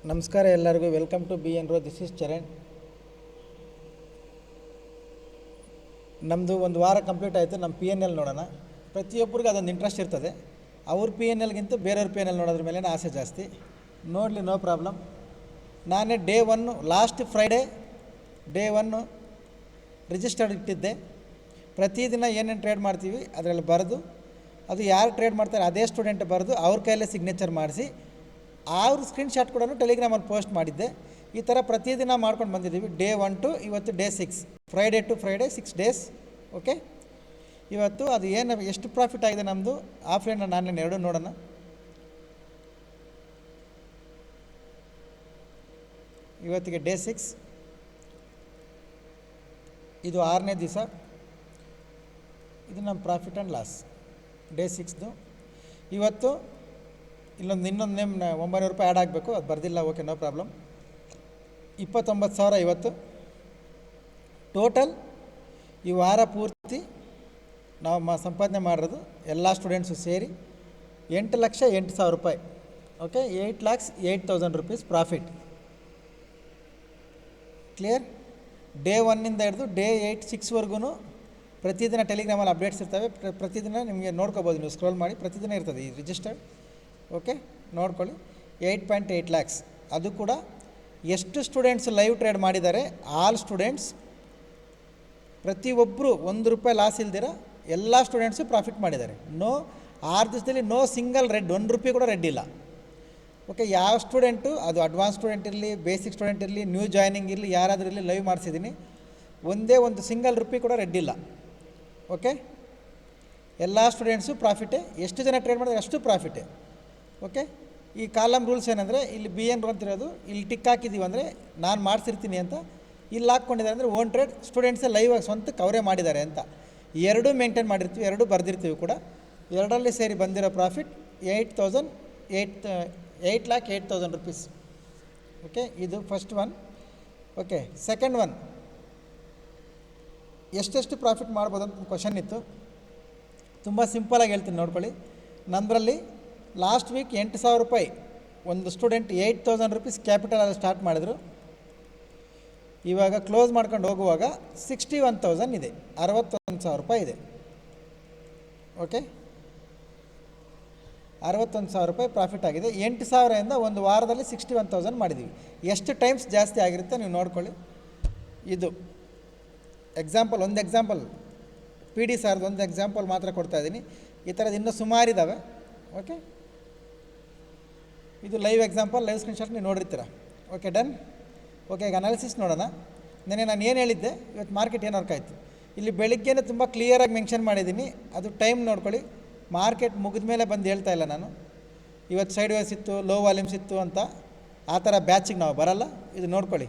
ನಮಸ್ಕಾರ ಎಲ್ಲರಿಗೂ. Welcome to B N ರೋ. This is Charan. ನಮ್ಮದು ಒಂದು ವಾರ ಕಂಪ್ಲೀಟ್ ಆಯಿತು. ನಮ್ಮ ಪಿ ಎನ್ ಎಲ್ ನೋಡೋಣ. ಪ್ರತಿಯೊಬ್ಬರಿಗೂ ಅದೊಂದು ಇಂಟ್ರೆಸ್ಟ್ ಇರ್ತದೆ. ಅವ್ರ ಪಿ ಎನ್ ಎಲ್ಗಿಂತ ಬೇರೆಯವ್ರ ಪಿ ಎನ್ ಎಲ್ ನೋಡೋದ್ರ ಮೇಲೆ ಆಸೆ ಜಾಸ್ತಿ. ನೋಡಲಿ, ನೋ ಪ್ರಾಬ್ಲಮ್. ನಾನೇ day 1 last Friday day 1 registered ಇಟ್ಟಿದ್ದೆ. ಪ್ರತಿದಿನ ಏನೇನು ಟ್ರೇಡ್ ಮಾಡ್ತೀವಿ ಅದರಲ್ಲಿ ಬರೆದು, ಅದು ಯಾರು ಟ್ರೇಡ್ ಮಾಡ್ತಾರೆ ಅದೇ ಸ್ಟೂಡೆಂಟ್ ಬರೆದು ಅವ್ರ ಕೈಯಲ್ಲೇ ಸಿಗ್ನೇಚರ್ ಮಾಡಿಸಿ ಅವ್ರ ಸ್ಕ್ರೀನ್ಶಾಟ್ ಕೂಡ ಟೆಲಿಗ್ರಾಮಲ್ಲಿ ಪೋಸ್ಟ್ ಮಾಡಿದ್ದೆ. ಈ ಥರ ಪ್ರತಿದಿನ ಮಾಡ್ಕೊಂಡು ಬಂದಿದ್ದೀವಿ. ಡೇ 1 ಟು ಇವತ್ತು day 6, Friday to Friday 6 days. Okay, ಇವತ್ತು ಅದು ಎಷ್ಟು ಪ್ರಾಫಿಟ್ ಆಗಿದೆ ನಮ್ಮದು ಆಫ್ಲೈನ್ ಆನ್ಲೈನ್ ಎರಡೂ ನೋಡೋಣ. ಇವತ್ತಿಗೆ ಡೇ 6, ಇದು 6ನೇ ದಿವಸ. ಇದು ನಮ್ಮ ಪ್ರಾಫಿಟ್ ಆ್ಯಂಡ್ ಲಾಸ್ ಡೇ 6ದು. ಇವತ್ತು ಇನ್ನೊಂದು ನೇಮ್ 900 ರೂಪಾಯಿ ಆ್ಯಡ್ ಆಗಬೇಕು, ಅದು ಬರ್ದಿಲ್ಲ. Okay, no problem. 29,000 ಇವತ್ತು ಟೋಟಲ್. ಈ ವಾರ ಪೂರ್ತಿ ನಾವು ಸಂಪಾದನೆ ಮಾಡಿರೋದು ಎಲ್ಲ ಸ್ಟೂಡೆಂಟ್ಸು ಸೇರಿ 8,08,000 ರೂಪಾಯಿ. Okay, 8,08,000 rupees profit. Clear? Day 1ಇಂದ ಹಿಡಿದು ಡೇ 6ವರೆಗೂ ಪ್ರತಿದಿನ ಟೆಲಿಗ್ರಾಮಲ್ಲಿ ಅಪ್ಡೇಟ್ಸ್ ಇರ್ತವೆ. ಪ್ರತಿದಿನ ನಿಮಗೆ ನೋಡ್ಕೋಬೋದು, ನೀವು ಸ್ಕ್ರೋಲ್ ಮಾಡಿ ಪ್ರತಿದಿನ ಇರ್ತದೆ ಈ ರಿಜಿಸ್ಟರ್ಡ್. ಓಕೆ, ನೋಡ್ಕೊಳ್ಳಿ. 8.8 lakhs. ಅದು ಕೂಡ ಎಷ್ಟು ಸ್ಟೂಡೆಂಟ್ಸ್ ಲೈವ್ ಟ್ರೇಡ್ ಮಾಡಿದ್ದಾರೆ, ಆಲ್ ಸ್ಟೂಡೆಂಟ್ಸ್, ಪ್ರತಿಯೊಬ್ಬರು 1 ರೂಪಾಯಿ ಲಾಸ್ ಇಲ್ದಿರ ಎಲ್ಲ ಸ್ಟೂಡೆಂಟ್ಸು ಪ್ರಾಫಿಟ್ ಮಾಡಿದ್ದಾರೆ. 6 ದಿವಸದಲ್ಲಿ ನೋ ಸಿಂಗಲ್ ರೆಡ್, 1 ರೂಪಾಯಿ ಕೂಡ ರೆಡ್ ಇಲ್ಲ. ಓಕೆ, ಯಾವ ಸ್ಟೂಡೆಂಟು, ಅದು ಅಡ್ವಾನ್ಸ್ ಸ್ಟೂಡೆಂಟ್ ಇರಲಿ, ಬೇಸಿಕ್ ಸ್ಟೂಡೆಂಟ್ ಇರಲಿ, ನ್ಯೂ ಜಾಯ್ನಿಂಗ್ ಇರಲಿ, ಯಾರಾದರೂ ಇರಲಿ, ಲೈವ್ ಮಾಡಿಸಿದ್ದೀನಿ. ಒಂದೇ ಒಂದು ಸಿಂಗಲ್ ರೂಪಾಯಿ ಕೂಡ ರೆಡ್ ಇಲ್ಲ. ಓಕೆ, ಎಲ್ಲ ಸ್ಟೂಡೆಂಟ್ಸು ಪ್ರಾಫಿಟೇ. ಎಷ್ಟು ಜನ ಟ್ರೇಡ್ ಮಾಡಿದ್ರೆ ಅಷ್ಟು ಪ್ರಾಫಿಟೇ. ಓಕೆ, ಈ ಕಾಲಮ್ ರೂಲ್ಸ್ ಏನಂದರೆ, ಇಲ್ಲಿ ಬಿ ಎನ್ ರೋ ಅಂತಿರೋದು, ಇಲ್ಲಿ ಟಿಕ್ ಹಾಕಿದ್ದೀವಿ ಅಂದರೆ ನಾನು ಮಾಡಿಸಿರ್ತೀನಿ ಅಂತ. ಇಲ್ಲಿ ಹಾಕ್ಕೊಂಡಿದ್ದಾರೆ ಅಂದರೆ ಓನ್ ಟ್ರೇಡ್ ಸ್ಟೂಡೆಂಟ್ಸೇ ಲೈವ್ ಆಗಿ ಸ್ವಂತಕ್ಕೆ ಅವರೇ ಮಾಡಿದ್ದಾರೆ ಅಂತ. ಎರಡೂ ಮೇಂಟೈನ್ ಮಾಡಿರ್ತೀವಿ, ಎರಡೂ ಬರೆದಿರ್ತೀವಿ ಕೂಡ. ಎರಡರಲ್ಲಿ ಸೇರಿ ಬಂದಿರೋ ಪ್ರಾಫಿಟ್ 8,08,000 ರೂಪೀಸ್. ಓಕೆ, ಇದು first one. Okay, second one, ಎಷ್ಟೆಷ್ಟು ಪ್ರಾಫಿಟ್ ಮಾಡ್ಬೋದು ಅಂತ ಕ್ವಶನ್ ಇತ್ತು. ತುಂಬ ಸಿಂಪಲಾಗಿ ಹೇಳ್ತೀನಿ, ನೋಡ್ಕೊಳ್ಳಿ. ನಮ್ಮದ್ರಲ್ಲಿ ಲಾಸ್ಟ್ ವೀಕ್ 8,000 ರೂಪಾಯಿ ಒಂದು ಸ್ಟೂಡೆಂಟ್ 8,000 ರೂಪೀಸ್ ಕ್ಯಾಪಿಟಲಲ್ಲಿ ಸ್ಟಾರ್ಟ್ ಮಾಡಿದ್ರು. ಇವಾಗ ಕ್ಲೋಸ್ ಮಾಡ್ಕೊಂಡು ಹೋಗುವಾಗ 61,000 ಇದೆ, 61,000 ರೂಪಾಯಿ ಇದೆ. ಓಕೆ, 61,000 ರೂಪಾಯಿ ಪ್ರಾಫಿಟ್ ಆಗಿದೆ. 8,000ಇಂದ ಒಂದು ವಾರದಲ್ಲಿ 61,000 ಮಾಡಿದ್ದೀವಿ. ಎಷ್ಟು ಟೈಮ್ಸ್ ಜಾಸ್ತಿ ಆಗಿರುತ್ತೆ ನೀವು ನೋಡ್ಕೊಳ್ಳಿ. ಇದು ಎಕ್ಸಾಂಪಲ್, ಒಂದು ಎಕ್ಸಾಂಪಲ್, ಪಿ ಡಿ ಸಾರ್ದು ಒಂದು ಎಕ್ಸಾಂಪಲ್ ಮಾತ್ರ ಕೊಡ್ತಾಯಿದ್ದೀನಿ. ಈ ಥರದ್ದು ಇನ್ನೂ ಸುಮಾರಿದ್ದಾವೆ. ಓಕೆ, ಇದು ಲೈವ್ ಎಕ್ಸಾಂಪಲ್, ಲೈವ್ ಸ್ಕ್ರೀನ್ಶಾಟ್ ನೀವು ನೋಡಿರ್ತೀರ. Okay, done. ಓಕೆ, ಈಗ ಅನಾಲಿಸಿಸ್ ನೋಡೋಣ. ನಾನು ಏನು ಹೇಳಿದ್ದೆ, ಇವತ್ತು ಮಾರ್ಕೆಟ್ ಏನು ವರ್ಕ್ ಆಯಿತು. ಇಲ್ಲಿ ಬೆಳಿಗ್ಗೆನೇ ತುಂಬ ಕ್ಲಿಯರಾಗಿ ಮೆನ್ಷನ್ ಮಾಡಿದ್ದೀನಿ. ಅದು ಟೈಮ್ ನೋಡ್ಕೊಳ್ಳಿ. ಮಾರ್ಕೆಟ್ ಮುಗಿದ ಮೇಲೆ ಬಂದು ಹೇಳ್ತಾ ಇಲ್ಲ ನಾನು. ಇವತ್ತು ಸೈಡ್ ವೇಸ್ ಇತ್ತು, ಲೋ ವಾಲ್ಯೂಮ್ಸ್ ಇತ್ತು ಅಂತ ಆ ಥರ ಬ್ಯಾಚಿಗೆ ನಾವು ಬರಲ್ಲ. ಇದು ನೋಡ್ಕೊಳ್ಳಿ,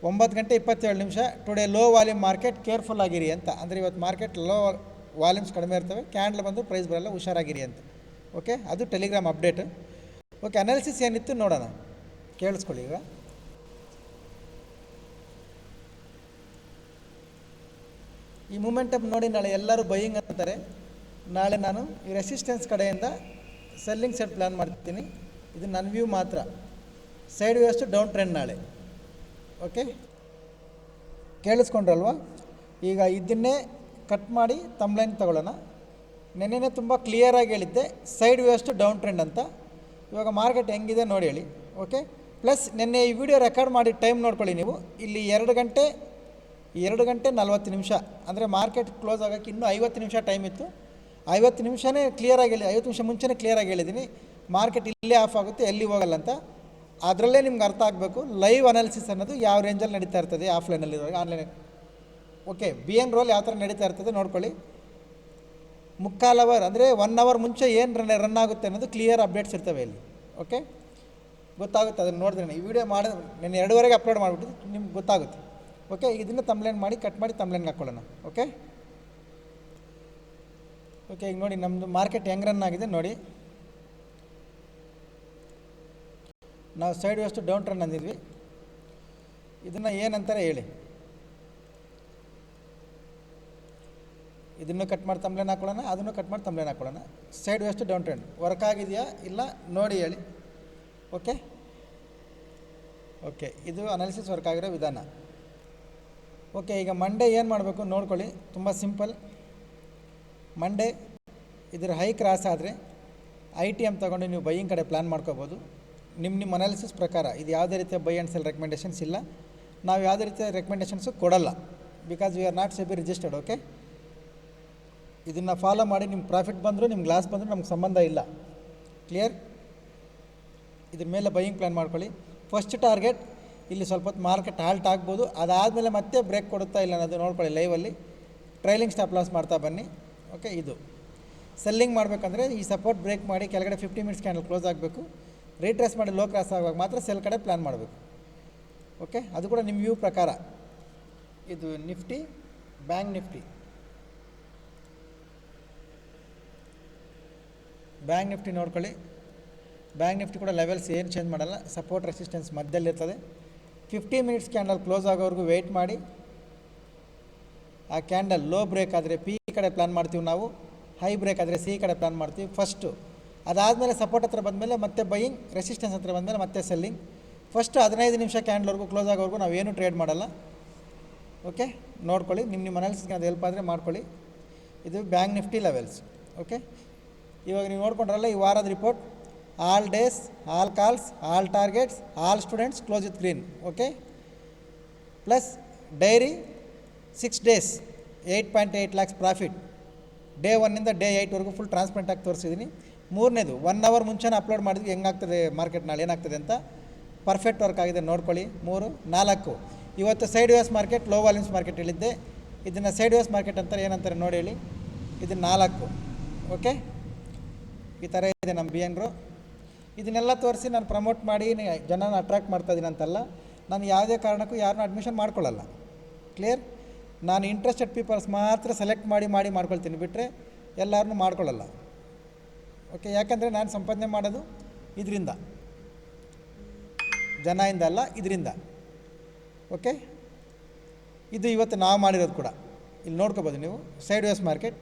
9:27 today low volume market, careful ಆಗಿರಿ ಅಂತ. ಅಂದರೆ ಇವತ್ತು ಮಾರ್ಕೆಟ್ ಲೋ ವಾಲ್ಯೂಮ್ಸ್ ಕಡಿಮೆ ಇರ್ತವೆ, ಕ್ಯಾಂಡಲ್ ಬಂದು ಪ್ರೈಸ್ ಬರಲ್ಲ, ಹುಷಾರಾಗಿರಿ ಅಂತ. ಓಕೆ, ಅದು ಟೆಲಿಗ್ರಾಮ್ ಅಪ್ಡೇಟ್. ಓಕೆ, ಅನಾಲಿಸಿಸ್ ಏನಿತ್ತು ನೋಡೋಣ, ಕೇಳಿಸ್ಕೊಳ್ಳಿ. ಈಗ ಈ ಮೂಮೆಂಟಮ್ ನೋಡಿ, ನಾಳೆ ಎಲ್ಲರೂ ಬೈಯಿಂಗ್ ಅಂತಾರೆ. ನಾಳೆ ನಾನು ಈ ರೆಸಿಸ್ಟೆನ್ಸ್ ಕಡೆಯಿಂದ ಸೆಲ್ಲಿಂಗ್ ಸೆಟ್ ಪ್ಲ್ಯಾನ್ ಮಾಡ್ತೀನಿ. ಇದು ನನ್ನ ವ್ಯೂ ಮಾತ್ರ. ಸೈಡ್ ವೇಸ್ಟು ಡೌನ್ ಟ್ರೆಂಡ್ ನಾಳೆ. ಓಕೆ, ಕೇಳಿಸ್ಕೊಂಡ್ರಲ್ವ? ಈಗ ಇದನ್ನೇ ಕಟ್ ಮಾಡಿ ತಮ್ಲೈನ್ ತಗೊಳ್ಳೋಣ. ನೆನ್ನೆನೇ ತುಂಬ ಕ್ಲಿಯರಾಗಿ ಹೇಳಿದ್ದೆ, ಸೈಡ್ ವೇಸ್ಟು ಡೌನ್ ಟ್ರೆಂಡ್ ಅಂತ. ಇವಾಗ ಮಾರ್ಕೆಟ್ ಹೆಂಗಿದೆ ನೋಡಿ ಹೇಳಿ. ಓಕೆ, ಪ್ಲಸ್ ನಿನ್ನೆ ಈ ವಿಡಿಯೋ ರೆಕಾರ್ಡ್ ಮಾಡಿ ಟೈಮ್ ನೋಡ್ಕೊಳ್ಳಿ ನೀವು. ಇಲ್ಲಿ 2 ಗಂಟೆ 40 ನಿಮಿಷ, ಅಂದರೆ ಮಾರ್ಕೆಟ್ ಕ್ಲೋಸ್ ಆಗೋಕ್ಕೆ ಇನ್ನೂ 50 ನಿಮಿಷ ಟೈಮ್ ಇತ್ತು. 50 ನಿಮಿಷನೇ ಕ್ಲಿಯರಾಗಿ 50 ನಿಮಿಷ ಮುಂಚೆನೇ ಕ್ಲಿಯರಾಗಿ ಹೇಳಿದ್ದೀನಿ, ಮಾರ್ಕೆಟ್ ಇಲ್ಲೇ ಆಫ್ ಆಗುತ್ತೆ, ಎಲ್ಲಿ ಹೋಗಲ್ಲ ಅಂತ. ಅದರಲ್ಲೇ ನಿಮ್ಗೆ ಅರ್ಥ ಆಗಬೇಕು ಲೈವ್ ಅನಾಲಿಸಿಸ್ ಅನ್ನೋದು ಯಾವ ರೇಂಜಲ್ಲಿ ನಡೀತಾ ಇರ್ತದೆ, ಆಫ್ಲೈನಲ್ಲಿರುವಾಗ online. Okay, B N roll ಯಾವ ಥರ ನಡೀತಾ ಇರ್ತದೆ ನೋಡ್ಕೊಳ್ಳಿ. 3/4 ಅವರ್ ಅಂದರೆ 1 ಅವರ್ ಮುಂಚೆ ಏನು ರನ್ ಆಗುತ್ತೆ ಅನ್ನೋದು ಕ್ಲಿಯರ್ ಅಪ್ಡೇಟ್ಸ್ ಇರ್ತವೆ ಇಲ್ಲಿ. ಓಕೆ, ಗೊತ್ತಾಗುತ್ತೆ. ಅದನ್ನು ನೋಡಿದ್ರೆ ಈ ವಿಡಿಯೋ ಮಾಡಿ ನಾನು 2:30ಗೆ ಅಪ್ಲೋಡ್ ಮಾಡಿಬಿಟ್ಟು ನಿಮ್ಗೆ ಗೊತ್ತಾಗುತ್ತೆ. ಓಕೆ, ಇದನ್ನು ತಮ್ಲೈನ್ ಮಾಡಿ ಕಟ್ ಮಾಡಿ ತಮ್ಲೈನ್ಗೆ ಹಾಕ್ಕೊಳ್ಳೋಣ. ಓಕೆ, ಓಕೆ, ಈಗ ನೋಡಿ ನಮ್ಮದು ಮಾರ್ಕೆಟ್ ಹೆಂಗೆ ರನ್ ಆಗಿದೆ ನೋಡಿ. ನಾವು ಸೈಡ್ ವೇಸ್ಟು ಡೌನ್ ಟ್ರೆಂಡ್ ಅಂದಿದ್ವಿ. ಇದನ್ನು ಏನಂತಾರೆ ಹೇಳಿ. ಇದನ್ನು ಕಟ್ ಮಾಡಿ ತಮ್ಲೈನ್ ಹಾಕೊಳ್ಳೋಣ, ಅದನ್ನು ಕಟ್ ಮಾಡಿ ತಮ್ಲೈನ್ ಹಾಕೊಳ್ಳೋಣ. Side waste down trend work ಆಗಿದೆಯಾ ಇಲ್ಲ ನೋಡಿ ಹೇಳಿ. ಓಕೆ, ಓಕೆ, ಇದು ಅನಾಲಿಸಿಸ್ ವರ್ಕ್ ಆಗಿರೋ ವಿಧಾನ. ಓಕೆ, ಈಗ ಮಂಡೇ ಏನು ಮಾಡಬೇಕು ನೋಡ್ಕೊಳ್ಳಿ, ತುಂಬ ಸಿಂಪಲ್. ಮಂಡೇ ಇದರ ಹೈ ಕ್ರಾಸ್ ಆದರೆ ITM ತೊಗೊಂಡು ನೀವು ಬೈಯಿಂಗ್ ಕಡೆ ಪ್ಲ್ಯಾನ್ ಮಾಡ್ಕೋಬೋದು. ನಿಮ್ಮ ಅನಾಲಿಸಿಸ್ ಪ್ರಕಾರ ಇದು ಯಾವುದೇ ರೀತಿಯ ಬೈ ಆ್ಯಂಡ್ ಸೆಲ್ ರೆಕಮೆಂಡೇಷನ್ಸ್ ಇಲ್ಲ. ನಾವು ಯಾವುದೇ ರೀತಿಯ ರೆಕಮೆಂಡೇಷನ್ಸು ಕೊಡಲ್ಲ, because we are not SEBI registered. Okay, ಇದನ್ನು ಫಾಲೋ ಮಾಡಿ ನಿಮ್ಮ ಪ್ರಾಫಿಟ್ ಬಂದರೂ ನಿಮ್ಗೆ ಲಾಸ್ ಬಂದರೂ ನಮ್ಗೆ ಸಂಬಂಧ ಇಲ್ಲ. ಕ್ಲಿಯರ್? ಇದ್ರ ಮೇಲೆ ಬೈಯಿಂಗ್ ಪ್ಲ್ಯಾನ್ ಮಾಡ್ಕೊಳ್ಳಿ. ಫಸ್ಟ್ ಟಾರ್ಗೆಟ್ ಇಲ್ಲಿ ಸ್ವಲ್ಪ ಹೊತ್ತು ಮಾರ್ಕೆಟ್ ಹಾಲ್ಟ್ ಆಗ್ಬೋದು, ಅದಾದಮೇಲೆ ಮತ್ತೆ ಬ್ರೇಕ್ ಕೊಡುತ್ತಾ ಇಲ್ಲ ಅನ್ನೋದು ನೋಡ್ಕೊಳ್ಳಿ ಲೈವಲ್ಲಿ. ಟ್ರೈಲಿಂಗ್ ಸ್ಟಾಪ್ ಲಾಸ್ ಮಾಡ್ತಾ ಬನ್ನಿ. ಓಕೆ, ಇದು ಸೆಲ್ಲಿಂಗ್ ಮಾಡಬೇಕಂದ್ರೆ ಈ ಸಪೋರ್ಟ್ ಬ್ರೇಕ್ ಮಾಡಿ ಕೆಳಗಡೆ 50 ಮಿನಿಟ್ಸ್ ಕ್ಯಾಂಡಲ್ ಕ್ಲೋಸ್ ಆಗಬೇಕು. ರೀಟ್ರೇಸ್ ಮಾಡಿ ಲೋ ಕ್ರಾಸ್ ಆಗುವಾಗ ಮಾತ್ರ ಸೆಲ್ ಕಡೆ ಪ್ಲ್ಯಾನ್ ಮಾಡಬೇಕು. ಓಕೆ, ಅದು ಕೂಡ ನಿಮ್ಮ ವ್ಯೂ ಪ್ರಕಾರ. ಇದು Nifty, bank Nifty. Bank Nifty ನೋಡ್ಕೊಳ್ಳಿ. ಬ್ಯಾಂಕ್ ನಿಫ್ಟಿ ಕೂಡ ಲೆವೆಲ್ಸ್ ಏನು ಚೇಂಜ್ ಮಾಡಲ್ಲ, ಸಪೋರ್ಟ್ ರೆಸಿಸ್ಟೆನ್ಸ್ ಮಧ್ಯದಲ್ಲಿರ್ತದೆ. 50 ಮಿನಿಟ್ಸ್ ಕ್ಯಾಂಡಲ್ ಕ್ಲೋಸ್ ಆಗೋವರೆಗೂ ವೆಯ್ಟ್ ಮಾಡಿ. ಆ ಕ್ಯಾಂಡಲ್ ಲೋ ಬ್ರೇಕ್ ಆದರೆ ಪಿ ಕಡೆ ಪ್ಲ್ಯಾನ್ ಮಾಡ್ತೀವಿ ನಾವು, ಹೈ ಬ್ರೇಕ್ ಆದರೆ ಸಿ ಕಡೆ ಪ್ಲ್ಯಾನ್ ಮಾಡ್ತೀವಿ ಫಸ್ಟು. ಅದಾದಮೇಲೆ ಸಪೋರ್ಟ್ ಹತ್ರ ಬಂದಮೇಲೆ ಮತ್ತೆ ಬೈಯಿಂಗ್, ರೆಸಿಸ್ಟೆನ್ಸ್ ಹತ್ರ ಬಂದಮೇಲೆ ಮತ್ತೆ ಸೆಲ್ಲಿಂಗ್. ಫಸ್ಟು 15 ನಿಮಿಷ ಕ್ಯಾಂಡಲ್ವರೆಗೂ ಕ್ಲೋಸ್ ಆಗೋವರೆಗೂ ನಾವೇನು ಟ್ರೇಡ್ ಮಾಡಲ್ಲ. ಓಕೆ, ನೋಡ್ಕೊಳ್ಳಿ. ನಿಮ್ಮ ಅನಾಲಿಸಿಸ್ಗೆ ಅದು ಹೆಲ್ಪ್ ಆದರೆ ಮಾಡ್ಕೊಳ್ಳಿ. ಇದು ಬ್ಯಾಂಕ್ ನಿಫ್ಟಿ ಲೆವೆಲ್ಸ್. ಓಕೆ, ಇವಾಗ ನೀವು ನೋಡ್ಕೊಂಡ್ರಲ್ಲ ಈ ವಾರದ report. All days, all calls, all targets, all students close with green. Okay, plus diary 6 days 8.8 lakhs profit. Day 1ಇಂದ ಡೇ 8ವರೆಗೂ ಫುಲ್ ಟ್ರಾನ್ಸ್ಪರೆಂಟಾಗಿ ತೋರಿಸಿದ್ದೀನಿ. ಮೂರನೇದು 1 ಅವರ್ ಮುಂಚೆನೇ ಅಪ್ಲೋಡ್ ಮಾಡಿದ್ವಿ ಹೆಂಗಾಗ್ತದೆ ಮಾರ್ಕೆಟ್ ನಾಳೆ ಏನಾಗ್ತದೆ ಅಂತ. ಪರ್ಫೆಕ್ಟ್ ವರ್ಕ್ ಆಗಿದೆ ನೋಡ್ಕೊಳ್ಳಿ. 3, 4 ಇವತ್ತು side ways market, low volumes market ಹೇಳಿದ್ದೆ. ಇದನ್ನು ಸೈಡ್ ವೇಸ್ ಮಾರ್ಕೆಟ್ ಅಂತಾರೆ, ಏನಂತಾರೆ ನೋಡಿ ಹೇಳಿ. ಇದು 4. ಓಕೆ, ಈ ಥರ ಇದೆ ನಮ್ಮ BNRO. ಇದನ್ನೆಲ್ಲ ತೋರಿಸಿ ನಾನು ಪ್ರಮೋಟ್ ಮಾಡಿ ಜನನ ಅಟ್ರಾಕ್ಟ್ ಮಾಡ್ತಾಯಿದ್ದೀನಿ ಅಂತಲ್ಲ. ನಾನು ಯಾವುದೇ ಕಾರಣಕ್ಕೂ ಯಾರನ್ನೂ ಅಡ್ಮಿಷನ್ ಮಾಡ್ಕೊಳ್ಳಲ್ಲ. ಕ್ಲಿಯರ್? ನಾನು ಇಂಟ್ರೆಸ್ಟೆಡ್ ಪೀಪಲ್ಸ್ ಮಾತ್ರ ಸೆಲೆಕ್ಟ್ ಮಾಡಿ ಮಾಡ್ಕೊಳ್ತೀನಿ, ಬಿಟ್ಟರೆ ಎಲ್ಲರನ್ನೂ ಮಾಡ್ಕೊಳ್ಳಲ್ಲ. ಓಕೆ, ಯಾಕಂದರೆ ನಾನು ಸಂಪಾದನೆ ಮಾಡೋದು ಇದರಿಂದ, ಜನದಿಂದ ಅಲ್ಲ, ಇದರಿಂದ. ಓಕೆ, ಇದು ಇವತ್ತು ನಾವು ಮಾಡಿರೋದು ಕೂಡ ಇಲ್ಲಿ ನೋಡ್ಕೋಬೋದು ನೀವು. Side ways market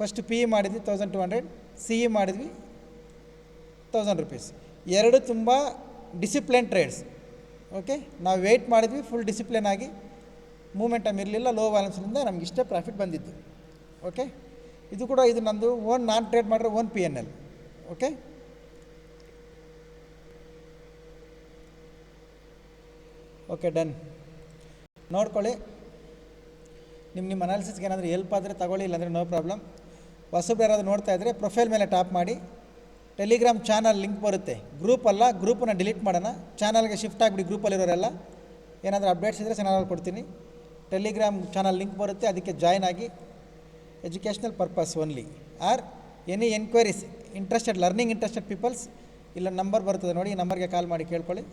first PE ಮಾಡಿದ್ವಿ 1200, CE ಮಾಡಿದ್ವಿ 1000 rupees. ಎರಡು ತುಂಬ ಡಿಸಿಪ್ಲಿನ್ ಟ್ರೇಡ್ಸ್. ಓಕೆ, ನಾವು ವೆಯ್ಟ್ ಮಾಡಿದ್ವಿ ಫುಲ್ ಡಿಸಿಪ್ಲಿನ್ ಆಗಿ. ಮೂಮೆಂಟಮ್ ಇರಲಿಲ್ಲ, ಲೋ ವ್ಯಾಲೆನ್ಸ್ನಿಂದ ನಮ್ಗೆ ಇಷ್ಟೇ ಪ್ರಾಫಿಟ್ ಬಂದಿದ್ದು. ಓಕೆ, ಇದು ಕೂಡ ಇದು ನಂದು ಓನ್, ನಾನು ಟ್ರೇಡ್ ಮಾಡಿರೋ own PNL. Okay, okay, done. ನೋಡ್ಕೊಳ್ಳಿ. ನಿಮ್ಮ ಅನಾಲಿಸಿಸ್ಗೆ ಏನಾದರೂ ಹೆಲ್ಪ್ ಆದರೆ ತಗೊಳ್ಳಿ, ಇಲ್ಲಾಂದರೆ ನೋ ಪ್ರಾಬ್ಲಮ್. ಹೊಸಬ್ರು ಯಾರಾದರೂ ನೋಡ್ತಾ ಇದ್ದರೆ ಪ್ರೊಫೈಲ್ ಮೇಲೆ ಟ್ಯಾಪ್ ಮಾಡಿ. ಟೆಲಿಗ್ರಾಮ್ ಚಾನಲ್ ಲಿಂಕ್ ಬರುತ್ತೆ. ಗ್ರೂಪ್ ಅಲ್ಲ, ಗ್ರೂಪನ್ನು ಡಿಲೀಟ್ ಮಾಡೋಣ, ಚಾನಲ್ಗೆ ಶಿಫ್ಟ್ ಆಗಿಬಿಡಿ. ಗ್ರೂಪಲ್ಲಿರೋರೆಲ್ಲ ಏನಾದರೂ ಅಪ್ಡೇಟ್ಸ್ ಇದ್ದರೆ ಚಾನಲಲ್ಲಿ ಕೊಡ್ತೀನಿ. ಟೆಲಿಗ್ರಾಮ್ ಚಾನಲ್ ಲಿಂಕ್ ಬರುತ್ತೆ, ಅದಕ್ಕೆ ಜಾಯ್ನ್ ಆಗಿ. Educational purpose only. Or any enquiries, learning interested peoples, ಇಲ್ಲ ನಂಬರ್ ಬರ್ತದೆ ನೋಡಿ, ಈ ನಂಬರ್ಗೆ ಕಾಲ್ ಮಾಡಿ ಕೇಳ್ಕೊಳ್ಳಿ.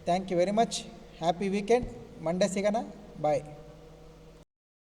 Thank you very much. Happy weekend. Monday ಸಿಗೋಣ. ಬಾಯ್.